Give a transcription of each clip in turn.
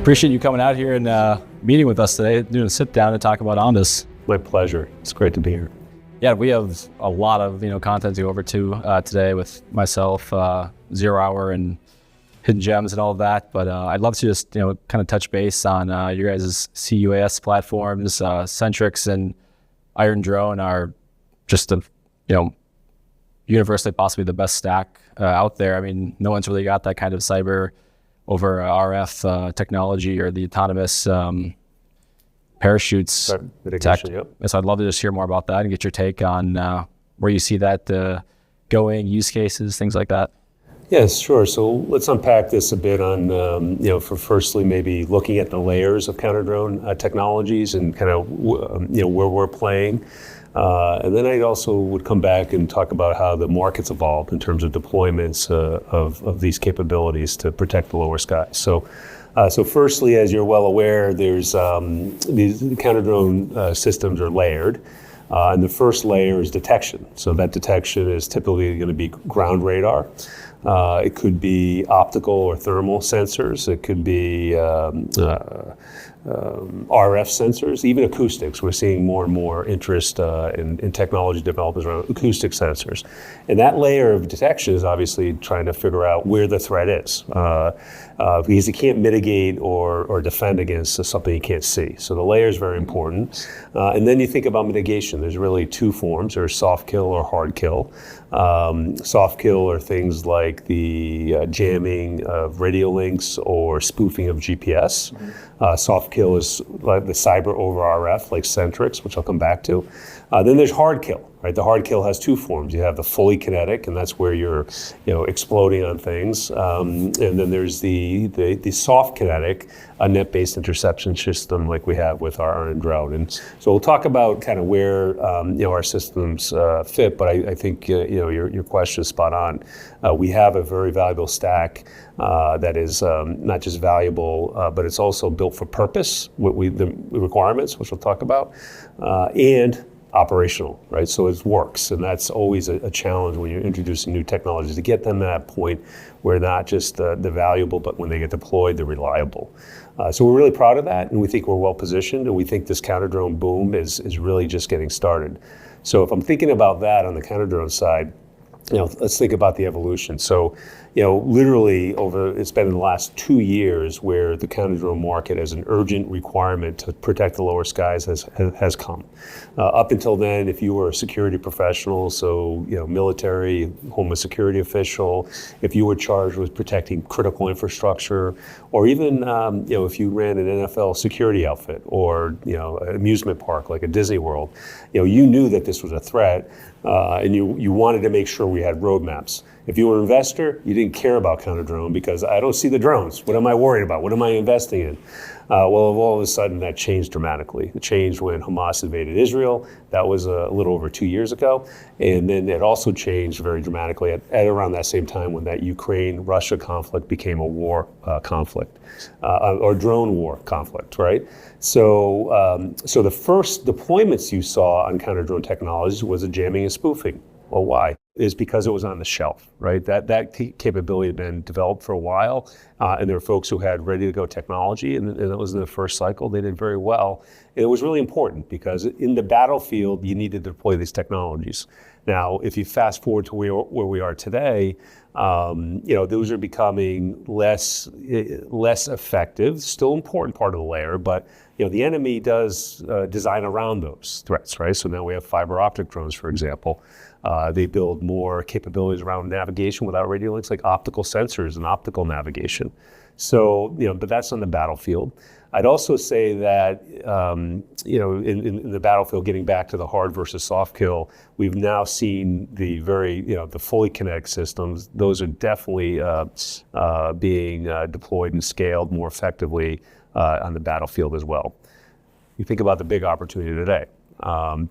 Appreciate you coming out here and meeting with us today, doing a sit down to talk about ONDS. My pleasure. It's great to be here. Yeah, we have a lot of content to go over to today with myself, 0 Hour and Hidden Gems and all of that. But I'd love to just kind of touch base on your guys' CeoOndas platforms. Centrix and Iron Drone are just universally possibly the best stack out there. I mean, no one's really got that kind of cyber over RF technology or the autonomous parachutes tech. Yep. So I'd love to just hear more about that and get your take on where you see that going, use cases, things like that. Yes, sure. So let's unpack this a bit on, for firstly maybe looking at the layers of counter-drone technologies and kind of, where we're playing. And then I also would come back and talk about how the market's evolved in terms of deployments of these capabilities to protect the lower skies. So firstly, as you're well aware, there's these counter-drone systems are layered. And the first layer is detection. So that detection is typically going to be ground radar. It could be optical or thermal sensors. It could be RF sensors, even acoustics. We're seeing more and more interest in technology developers around acoustic sensors. And that layer of detection is obviously trying to figure out where the threat is, because you can't mitigate or defend against something you can't see. So the layer is very important. And then you think about mitigation. There's really two forms. There's soft kill or hard kill. Soft kill are things like the jamming of radio links or spoofing of GPS. Soft kill is like the cyber over RF, like Centrix, which I'll come back to. Then there's hard kill, right? The hard kill has two forms. You have the fully kinetic, and that's where you're, exploding on things. And then there's the soft kinetic, a net-based interception system like we have with our Iron Drone. And so we'll talk about kind of where, our systems fit, but I think, your question is spot on. We have a very valuable stack that is not just valuable, but it's also built for purpose, the requirements, which we'll talk about, and operational, right? So it works, and that's always a challenge when you're introducing new technologies, to get them to that point where not just they're valuable, but when they get deployed, they're reliable. So we're really proud of that, and we think we're well positioned, and we think this counter-drone boom is really just getting started. So if I'm thinking about that on the counter-drone side, let's think about the evolution. So, literally it's been in the last 2 years where the counter-drone market as an urgent requirement to protect the lower skies has come. Up until then, if you were a security professional, so, military, homeland security official, if you were charged with protecting critical infrastructure, or even, if you ran an NFL security outfit or, an amusement park like a Disney World, you knew that this was a threat, and you wanted to make sure we had roadmaps. If you were an investor, you didn't care about counter-drone because I don't see the drones. What am I worried about? What am I investing in? Well, all of a sudden that changed dramatically. It changed when Hamas invaded Israel. That was a little over 2 years ago. And then it also changed very dramatically at around that same time when that Ukraine-Russia conflict became a war conflict, or drone war conflict, right? So the first deployments you saw on counter-drone technologies was the jamming and spoofing. Well, why? Is because it was on the shelf, right? That capability had been developed for a while, and there were folks who had ready-to-go technology, and that was in the first cycle. They did very well. And it was really important because in the battlefield, you needed to deploy these technologies. Now, if you fast forward to where we are today, those are becoming less effective. Still important part of the layer, but the enemy does design around those threats, right? So now we have fiber optic drones, for example. They build more capabilities around navigation without radio links, like optical sensors and optical navigation. So, but that's on the battlefield. I'd also say that, in the battlefield, getting back to the hard versus soft kill, we've now seen the the fully kinetic systems. Those are definitely being deployed and scaled more effectively on the battlefield as well. You think about the big opportunity today.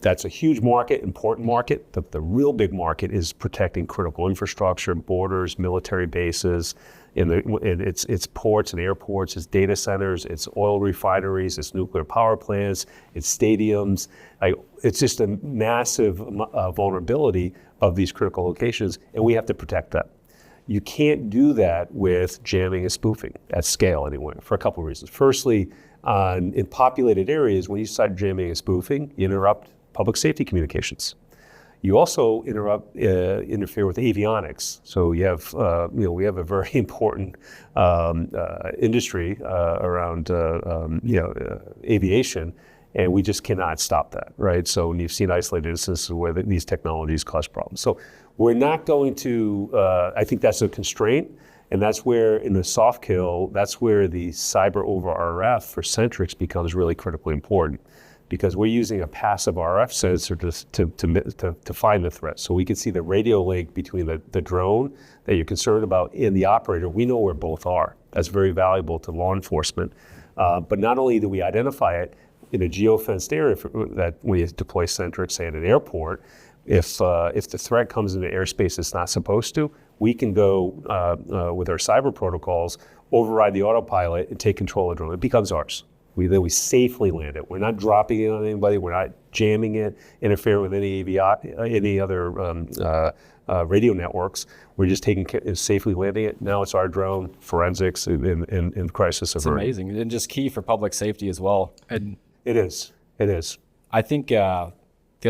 That's a huge market, important market. The real big market is protecting critical infrastructure, borders, military bases, it's ports and airports, it's data centers, it's oil refineries, it's nuclear power plants, it's stadiums. It's just a massive vulnerability of these critical locations, and we have to protect that. You can't do that with jamming and spoofing at scale anyway, for a couple of reasons. Firstly, in populated areas, when you start jamming and spoofing, you interrupt public safety communications. You also interfere with avionics. So you have, we have a very important industry around, aviation, and we just cannot stop that, right? So when you've seen isolated instances where these technologies cause problems. So we're not going to, I think that's a constraint, and that's where in the soft kill, that's where the cyber over RF for Centrix becomes really critically important, because we're using a passive RF sensor to find the threat. So we can see the radio link between the drone that you're concerned about and the operator. We know where both are. That's very valuable to law enforcement. But not only do we identify it in a geofenced area that when you deploy Centrix, say at an airport, if the threat comes into airspace it's not supposed to, we can go with our cyber protocols, override the autopilot and take control of the drone. It becomes ours. Then we safely land it. We're not dropping it on anybody. We're not jamming it, interfering with any other radio networks. We're just safely landing it. Now it's our drone, forensics, in crisis It's aversion. amazing, and just key for public safety as well. And It is. I think the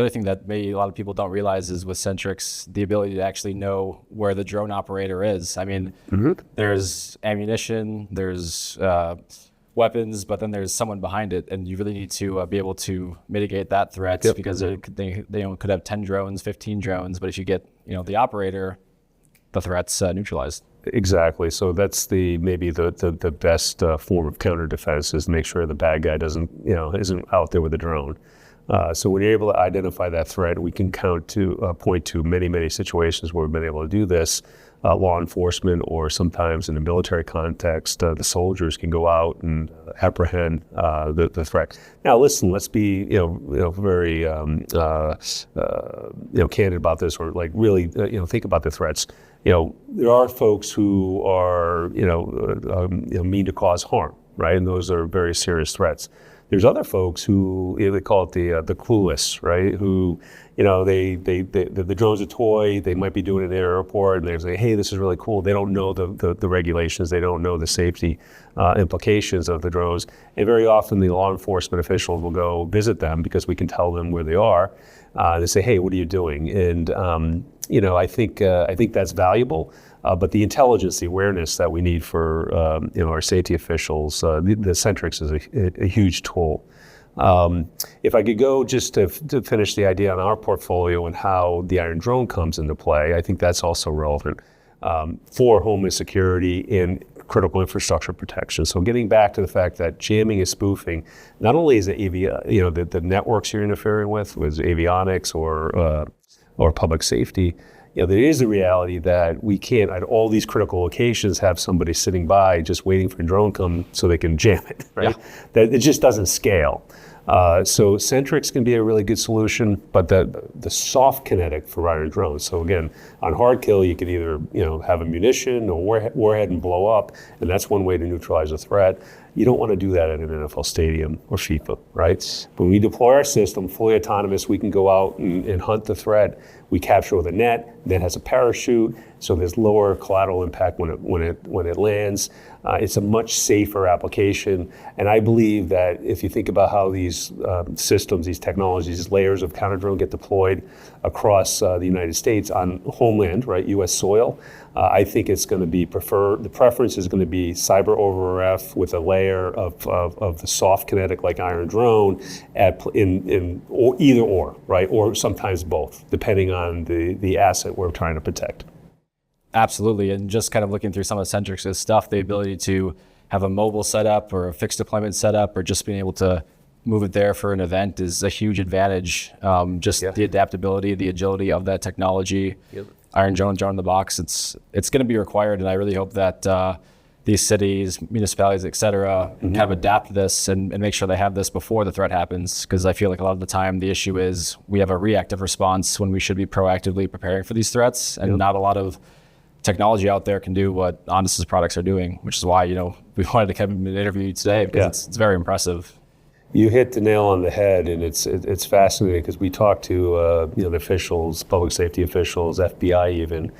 other thing that maybe a lot of people don't realize is with Centrix, the ability to actually know where the drone operator is. I mean, there's ammunition, there's weapons, but then there's someone behind it, and you really need to be able to mitigate that threat because they could have 10 drones, 15 drones, but if you get the operator, the threat's neutralized. Exactly. So that's maybe the best form of counter defense is to make sure the bad guy isn't out there with a drone. So when you're able to identify that threat, we can point to many situations where we've been able to do this. Law enforcement, or sometimes in a military context, the soldiers can go out and apprehend the threat. Now, listen, let's be very candid about this, or like really think about the threats. There are folks who are mean to cause harm, right? And those are very serious threats. There's other folks who they call it the clueless, right? Who the drone's a toy. They might be doing it in an airport, and they say, "Hey, this is really cool." They don't know the regulations. They don't know the safety implications of the drones. And very often, the law enforcement officials will go visit them because we can tell them where they are. They say, "Hey, what are you doing?" And I think that's valuable. But the intelligence, the awareness that we need for our safety officials, the Centrix is a huge tool. If I could go just to finish the idea on our portfolio and how the Iron Drone comes into play, I think that's also relevant for homeland security and critical infrastructure protection. So getting back to the fact that jamming and spoofing, not only is it the networks you're interfering with avionics or public safety. There is a reality that we can't, at all these critical locations, have somebody sitting by just waiting for a drone come so they can jam it, right? Yeah. That it just doesn't scale. So Centrix can be a really good solution, but the soft kinetic for Iron Drones. So again, on hard kill, you could either have a munition or warhead and blow up, and that's one way to neutralize a threat. You don't want to do that at an NFL stadium or FIFA, right? When we deploy our system, fully autonomous, we can go out and hunt the threat. We capture with a net has a parachute, so there's lower collateral impact when it lands. It's a much safer application, and I believe that if you think about how these systems, these technologies, these layers of counter drone get deployed across the United States on homeland, right, U.S. soil, I think it's going to be the preference is going to be cyber over RF with a layer of the soft kinetic like Iron Drone or either or, right, or sometimes both, depending on the asset we're trying to protect. Absolutely, and just kind of looking through some of Centrix's stuff, the ability to have a mobile setup or a fixed deployment setup, or just being able to move it there for an event is a huge advantage. The adaptability, the agility of that technology. Yep. Iron Drone in the box, it's going to be required, and I really hope that these cities, municipalities, et cetera, kind of adapt to this and make sure they have this before the threat happens, because I feel like a lot of the time the issue is we have a reactive response when we should be proactively preparing for these threats, and not a lot of technology out there can do what ONDS' products are doing, which is why we wanted to come and interview you today, because it's very impressive. You hit the nail on the head, and it's fascinating because we talk to the officials, public safety officials, FBI even,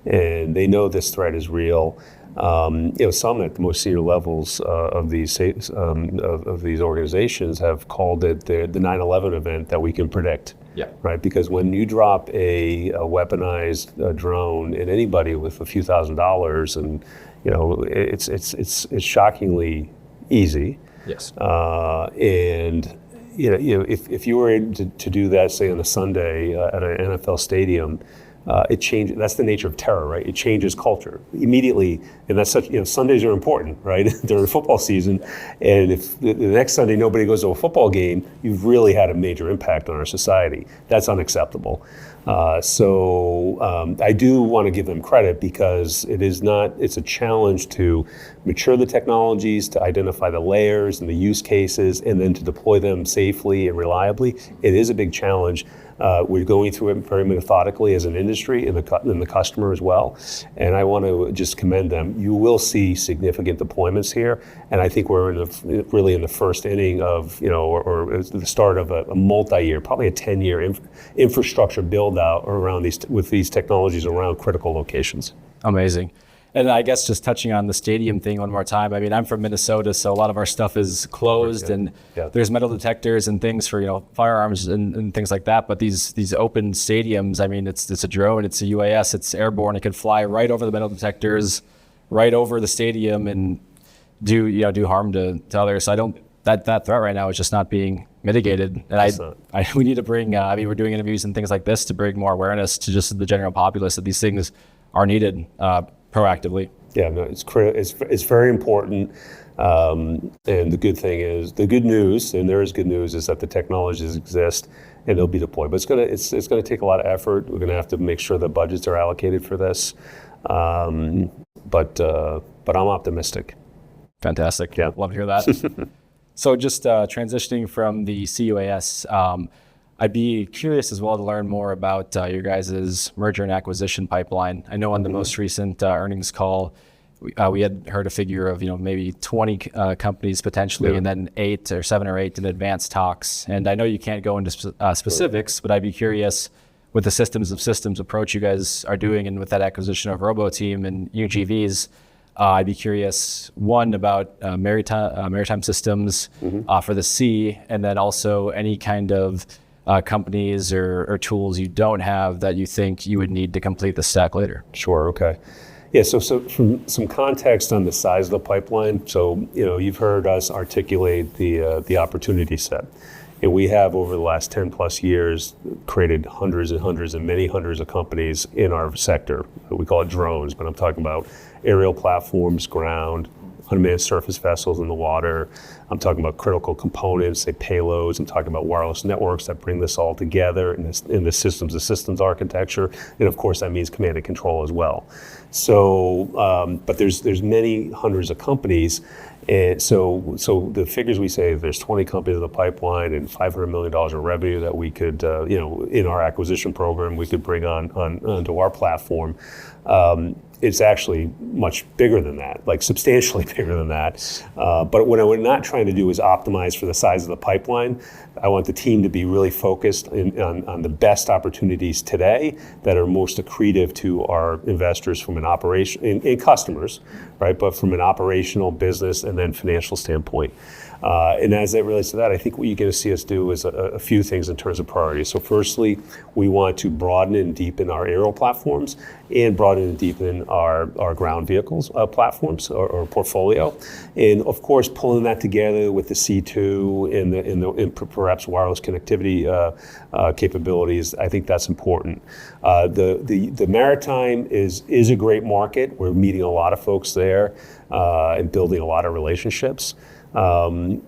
and they know this threat is real. Some at the most senior levels of these organizations have called it the 9/11 event that we can predict. Yeah. Right. Because when you drop a weaponized drone at anybody with a few $1,000s, and it's shockingly easy. Yes. And if you were able to do that, say on a Sunday at an NFL stadium, it changes. That's the nature of terror, right? It changes culture immediately, and that's such. Sundays are important, right? During football season, and if the next Sunday nobody goes to a football game, you've really had a major impact on our society. That's unacceptable. So I do want to give them credit, because it's a challenge to mature the technologies, to identify the layers and the use cases, and then to deploy them safely and reliably. It is a big challenge. We're going through it very methodically as an industry, and the customer as well. And I want to just commend them. You will see significant deployments here, and I think we're really in the first inning of, or the start of a multi-year, probably a 10-year infrastructure build out around these technologies around critical locations. Amazing. And I guess just touching on the stadium thing one more time, I mean, I'm from Minnesota, so a lot of our stuff is closed, and there's metal detectors and things for, firearms and things like that. But these open stadiums, I mean, it's a drone, it's a UAS, it's airborne. It can fly right over the metal detectors, right over the stadium, and do harm to others. So that threat right now is just not being mitigated. And we need to bring, we're doing interviews and things like this to bring more awareness to just the general populace that these things are needed proactively. Yeah, no, it's very important. And the good news, and there is good news, is that the technologies exist and they'll be deployed. But it's gonna take a lot of effort. We're gonna have to make sure the budgets are allocated for this. But I'm optimistic. Fantastic. Yeah, love to hear that. So just transitioning from the CeoOndas, I'd be curious as well to learn more about your guys' merger and acquisition pipeline. I know on the most recent earnings call, we had heard a figure of maybe 20 companies potentially, and then 7 or 8 in advanced talks. And I know you can't go into specifics, but I'd be curious, with the systems of systems approach you guys are doing, and with that acquisition of RoboTeam and UGVs, I'd be curious, one, about maritime systems for the sea, and then also any kind of companies or tools you don't have that you think you would need to complete the stack later. Sure, okay. Yeah, so from some context on the size of the pipeline, so you've heard us articulate the opportunity set. And we have, over the last 10 plus years, created hundreds and hundreds and many hundreds of companies in our sector. We call it drones, but I'm talking about aerial platforms, ground, unmanned surface vessels in the water. I'm talking about critical components, say payloads. I'm talking about wireless networks that bring this all together in the systems of systems architecture. And of course, that means command and control as well. So, but there's many hundreds of companies. And so the figures we say, there's 20 companies in the pipeline and $500 million of revenue that we could, in our acquisition program, we could bring onto our platform. It's actually much bigger than that, like substantially bigger than that. But what we're not trying to do is optimize for the size of the pipeline. I want the team to be really focused on the best opportunities today that are most accretive to our investors from an operation and customers, right? But from an operational, business, and then financial standpoint. And as it relates to that, I think what you're going to see us do is a few things in terms of priorities. So firstly, we want to broaden and deepen our aerial platforms and broaden and deepen our ground vehicles platforms or portfolio. And of course, pulling that together with the C2 and perhaps wireless connectivity capabilities, I think that's important. The maritime is a great market. We're meeting a lot of folks there and building a lot of relationships. In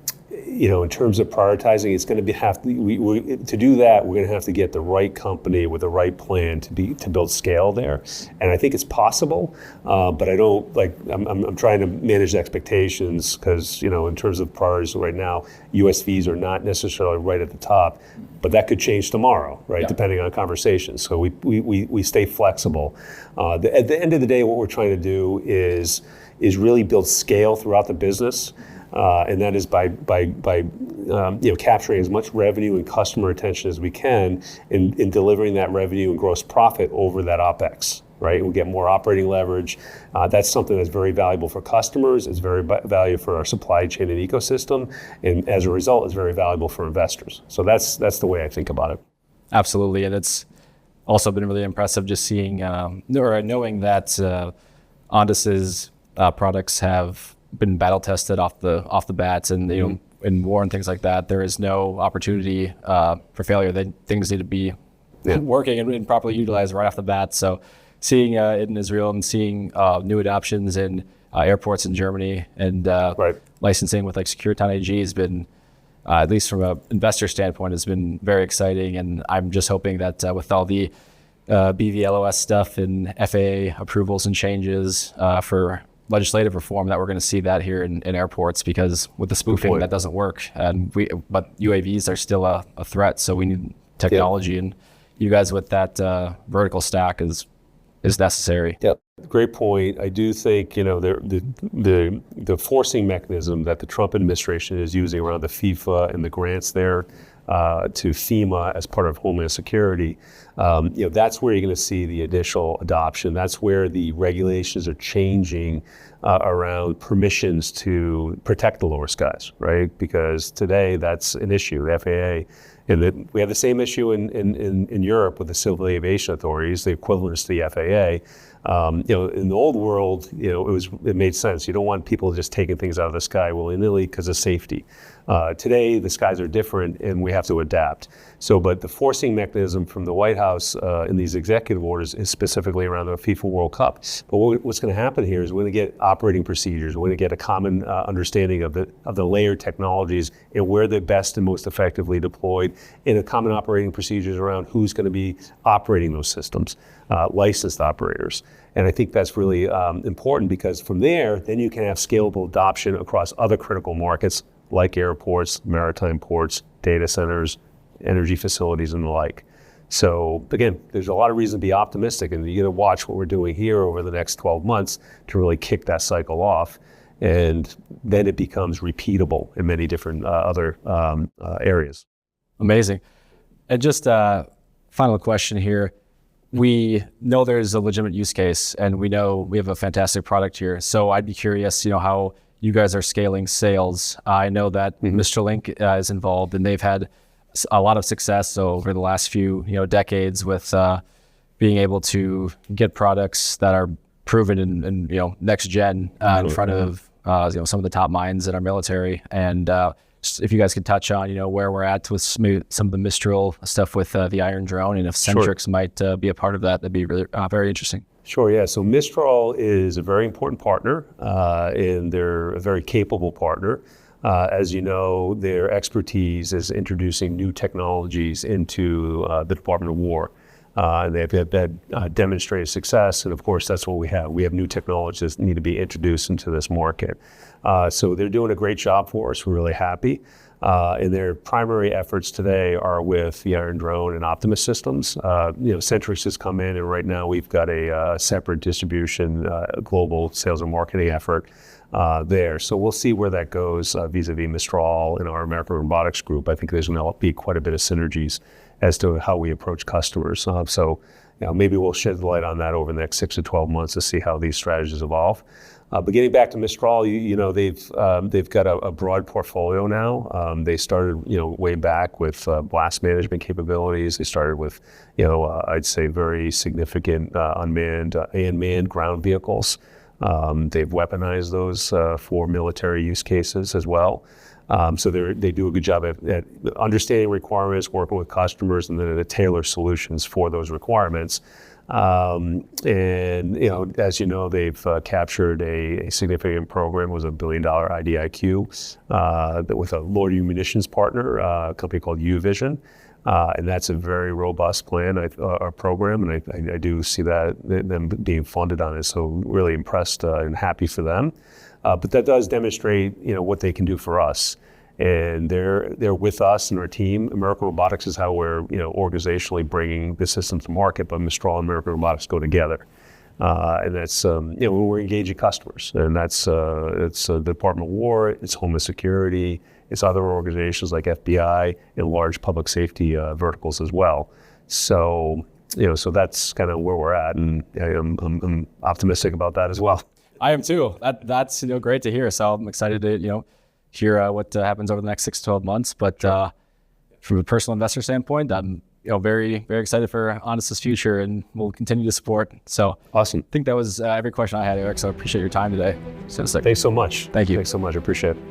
terms of prioritizing, it's going to to do that. We're going to have to get the right company with the right plan to build scale there, and I think it's possible. But I don't I'm trying to manage expectations because in terms of priorities right now, USVs are not necessarily right at the top, but that could change tomorrow, right? Yeah. Depending on conversations. So we stay flexible. At the end of the day, what we're trying to do is really build scale throughout the business. And that is by capturing as much revenue and customer attention as we can in delivering that revenue and gross profit over that OpEx, right? We'll get more operating leverage. That's something that's very valuable for customers. It's very valuable for our supply chain and ecosystem. And as a result, it's very valuable for investors. So that's the way I think about it. Absolutely. And it's also been really impressive just seeing or knowing that ONDS's products have been battle tested off the bats, and you know, in war and things like that, there is no opportunity for failure. Things need to be working and properly utilized right off the bat. So seeing it in Israel and seeing new adoptions in airports in Germany and licensing with like Securiton AG has been, at least from an investor standpoint, has been very exciting. And I'm just hoping that with all the BVLOS stuff and FAA approvals and changes for legislative reform, that we're going to see that here in airports, because with the spoofing that doesn't work, and but UAVs are still a threat, so we need technology, and you guys with that vertical stack is necessary. Yep, great point. I do think, you know, the forcing mechanism that the Trump administration is using around the FIFA and the grants there to FEMA as part of Homeland Security, you know, that's where you're going to see the initial adoption. That's where the regulations are changing around permissions to protect the lower skies, right? Because today that's an issue, the FAA. And we have the same issue in Europe with the civil aviation authorities, the equivalents to the FAA. You know, in the old world, you know, it made sense. You don't want people just taking things out of the sky willy-nilly because of safety. Today, the skies are different, and we have to adapt. So, but the forcing mechanism from the White House in these executive orders is specifically around the FIFA World Cup. But what's going to happen here is we're going to get operating procedures. We're going to get a common understanding of the layered technologies and where they're best and most effectively deployed, and a common operating procedures around who's going to be operating those systems, licensed operators. And I think that's really important, because from there, then you can have scalable adoption across other critical markets like airports, maritime ports, data centers, energy facilities, and the like. So again, there's a lot of reason to be optimistic, and you got to watch what we're doing here over the next 12 months to really kick that cycle off. And then it becomes repeatable in many different other areas. Amazing. And just final question here. We know there's a legitimate use case, and we know we have a fantastic product here. So I'd be curious, you know, how you guys are scaling sales. I know that Mistralink is involved, and they've had a lot of success over the last few, you know, decades with being able to get products that are proven in you know, next gen in front of you know, some of the top minds in our military. And if you guys could touch on, you know, where we're at with some of the Mistral stuff with the Iron Drone, and if Centrix might be a part of that, that'd be really very interesting. Sure, yeah. So Mistral is a very important partner, and they're a very capable partner. As you know, their expertise is introducing new technologies into the Department of War. And they've had demonstrated success, and of course, that's what we have. We have new technologies that need to be introduced into this market. So they're doing a great job for us. We're really happy. And their primary efforts today are with the Iron Drone and Optimus systems. You know, Centrix has come in, and right now we've got a separate distribution, global sales and marketing effort there. So we'll see where that goes vis-a-vis Mistral and our American Robotics Group. I think there's going to be quite a bit of synergies as to how we approach customers. So you know, maybe we'll shed the light on that over the next 6 to 12 months to see how these strategies evolve. But getting back to Mistral, you know, they've got a broad portfolio now. They started, you know, way back with blast management capabilities. They started with, you know, I'd say very significant unmanned and manned ground vehicles. They've weaponized those for military use cases as well. So they do a good job at understanding requirements, working with customers, and then to tailor solutions for those requirements. And you know, as you know, they've captured a significant program. It was $1 billion IDIQ with a loitering munitions partner, a company called UVision. And that's a very robust plan, our program, and I do see that them being funded on it. So really impressed and happy for them. But that does demonstrate, you know, what they can do for us. And they're with us and our team. American Robotics is how we're, you know, organizationally bringing the system to market, but Mistral and American Robotics go together. And that's, you know, we're engaging customers, and that's it's the Department of War, it's Homeland Security, it's other organizations like FBI and large public safety verticals as well. So So that's kind of where we're at, and I'm optimistic about that as well. I am too. That's great to hear. So I'm excited to hear what happens over the next 6 to 12 months. But from a personal investor standpoint, I'm very, very excited for ONDS' future, and we'll continue to support. So Awesome. I think that was every question I had, Eric. So I appreciate your time today. Thanks so much. Thank you. Thanks so much. I appreciate it.